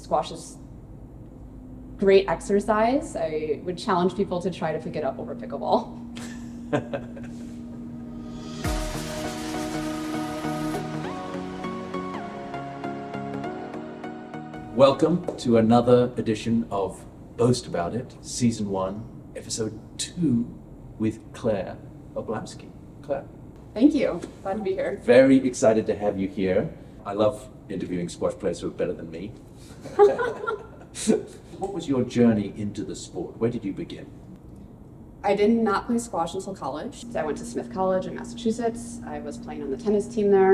Squash is great exercise. I would challenge people to try to pick it up over pickleball. Welcome to another edition of Boast About It, Season 1, Episode 2 with Clair Oblamski. Clair. Thank you. Glad to be here. Very excited to have you here. I love interviewing squash players who are better than me. What was your journey into the sport? Where did you begin? I did not play squash until college. I went to Smith College in Massachusetts. I was playing on the tennis team there.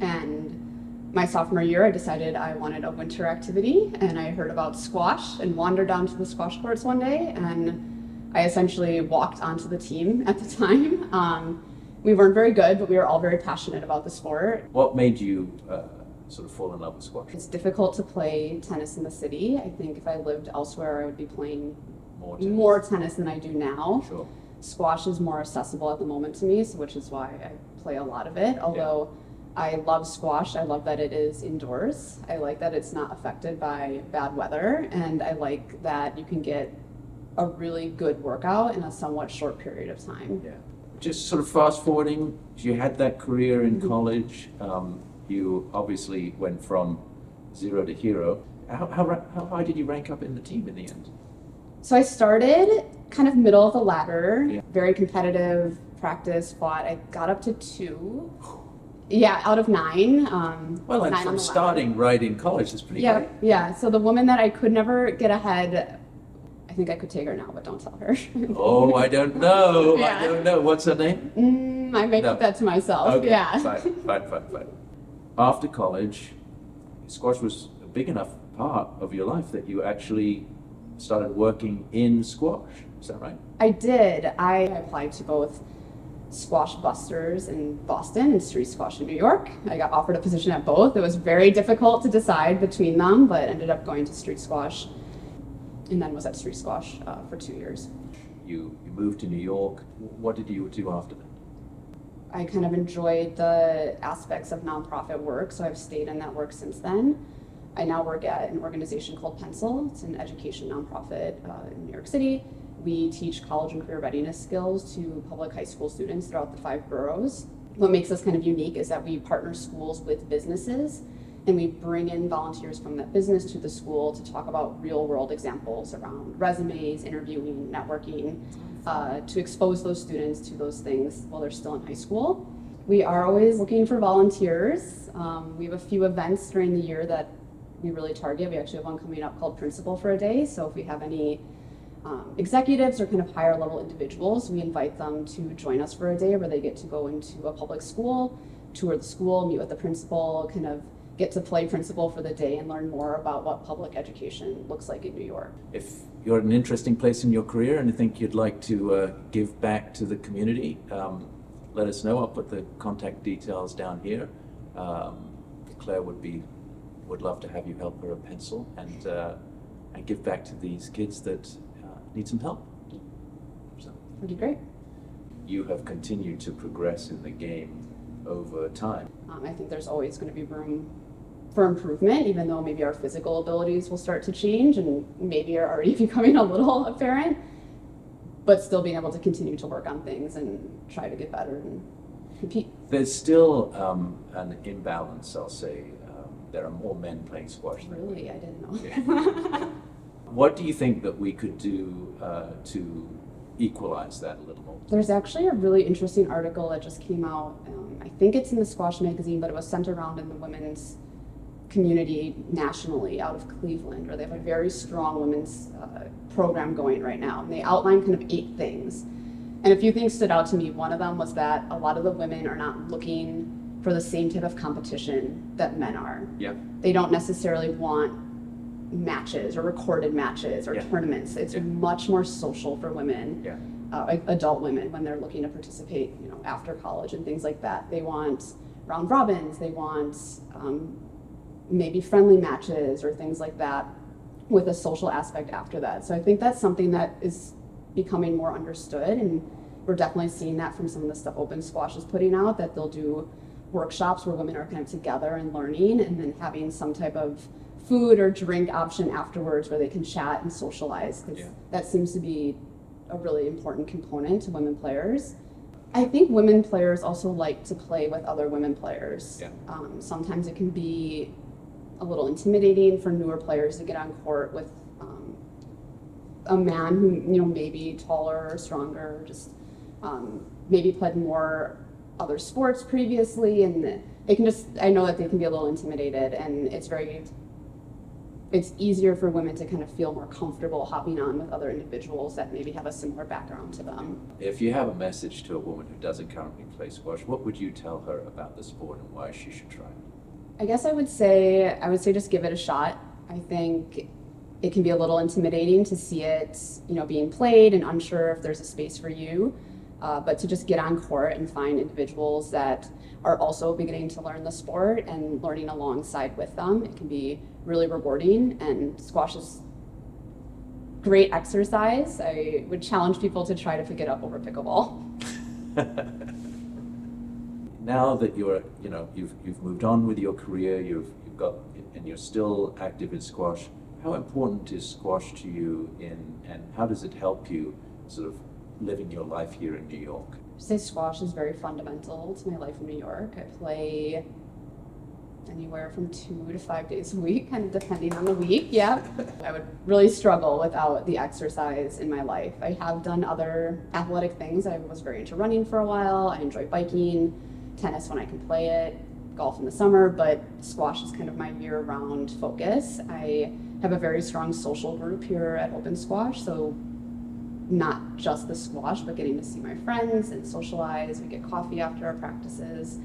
And my sophomore year, I decided I wanted a winter activity. And I heard about squash and wandered down to the squash courts one day. And I essentially walked onto the team at the time. We weren't very good, but we were all very passionate about the sport. What made you sort of fall in love with squash? It's difficult to play tennis in the city. I think if I lived elsewhere, I would be playing more tennis than I do now. Sure. Squash is more accessible at the moment to me, which is why I play a lot of it. Although I love squash, I love that it is indoors. I like that it's not affected by bad weather, and I like that you can get a really good workout in a somewhat short period of time. Yeah. Just sort of fast forwarding, you had that career in college. You obviously went from zero to hero. How high did you rank up in the team in the end? So I started kind of middle of the ladder, very competitive, practice, fought. I got up to 2. Yeah, out of 9. Well, and from starting right in college, that's pretty great. Yeah. So the woman that I could never get ahead, I think I could take her now, but don't tell her. Oh, I don't know. I don't know. What's her name? I may keep that to myself. Okay, yeah. Fine. After college, squash was a big enough part of your life that you actually started working in squash. Is that right? I did. I applied to both Squash Busters in Boston and Street Squash in New York. I got offered a position at both. It was very difficult to decide between them, but ended up going to Street Squash and then was at Street Squash for 2 years. You moved to New York. What did you do after that? I kind of enjoyed the aspects of nonprofit work, so I've stayed in that work since then. I now work at an organization called Pencil. It's an education nonprofit in New York City. We teach college and career readiness skills to public high school students throughout the 5 boroughs. What makes us kind of unique is that we partner schools with businesses, and we bring in volunteers from that business to the school to talk about real world examples around resumes, interviewing, networking, to expose those students to those things while they're still in high school. We are always looking for volunteers. We have a few events during the year that we really target. We actually have one coming up called Principal for a Day. So if we have any executives or kind of higher level individuals, we invite them to join us for a day where they get to go into a public school, tour the school, meet with the principal, kind of get to play principal for the day and learn more about what public education looks like in New York. If you're at an interesting place in your career and you think you'd like to give back to the community, let us know. I'll put the contact details down here. Claire would love to have you help her at Pencil and give back to these kids that need some help. So, That'd be great. You have continued to progress in the game over time. I think there's always going to be room for improvement, even though maybe our physical abilities will start to change and maybe are already becoming a little apparent, but still being able to continue to work on things and try to get better and compete. There's still an imbalance, I'll say. There are more men playing squash than women. Really? I didn't know. Yeah. What do you think that we could do to equalize that a little more? There's actually a really interesting article that just came out. I think it's in the Squash magazine, but it was sent around in the women's community nationally out of Cleveland, where they have a very strong women's program going right now. And they outline kind of 8 things. And a few things stood out to me. One of them was that a lot of the women are not looking for the same type of competition that men are. Yeah. They don't necessarily want matches or recorded matches or tournaments. It's much more social for women, adult women, when they're looking to participate, after college and things like that. They want round robins. They want maybe friendly matches or things like that with a social aspect after that. So I think that's something that is becoming more understood, and we're definitely seeing that from some of the stuff Open Squash is putting out, that they'll do workshops where women are kind of together and learning, and then having some type of food or drink option afterwards where they can chat and socialize, because Yeah. that seems to be a really important component to women players. I think women players also like to play with other women players. Yeah. Sometimes it can be a little intimidating for newer players to get on court with a man who, you know, maybe taller or stronger, just maybe played more other sports previously, and it can just, I know that they can be a little intimidated, and it's easier for women to kind of feel more comfortable hopping on with other individuals that maybe have a similar background to them. If you have a message to a woman who doesn't currently play squash, what would you tell her about the sport and why she should try it? I guess I would say just give it a shot. I think it can be a little intimidating to see it, you know, being played and unsure if there's a space for you. But to just get on court and find individuals that are also beginning to learn the sport and learning alongside with them, it can be really rewarding. And squash is great exercise. I would challenge people to try to pick it up over pickleball. Now that you've moved on with your career, you've got, and you're still active in squash, how important is squash to you and how does it help you sort of living your life here in New York? I say squash is very fundamental to my life in New York. I play anywhere from 2 to 5 days a week, kind of depending on the week. Yeah, I would really struggle without the exercise in my life. I have done other athletic things. I was very into running for a while. I enjoy biking, tennis when I can play it, golf in the summer, but squash is kind of my year-round focus. I have a very strong social group here at Open Squash, so not just the squash, but getting to see my friends and socialize. We get coffee after our practices.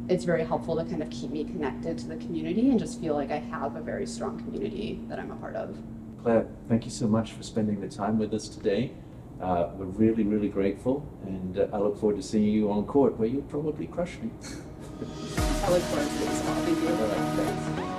It's very helpful to kind of keep me connected to the community and just feel like I have a very strong community that I'm a part of. Claire, thank you so much for spending the time with us today. We're really, really grateful, and I look forward to seeing you on court where you'll probably crush me. I look forward to it as well. Thank you. All right, thanks.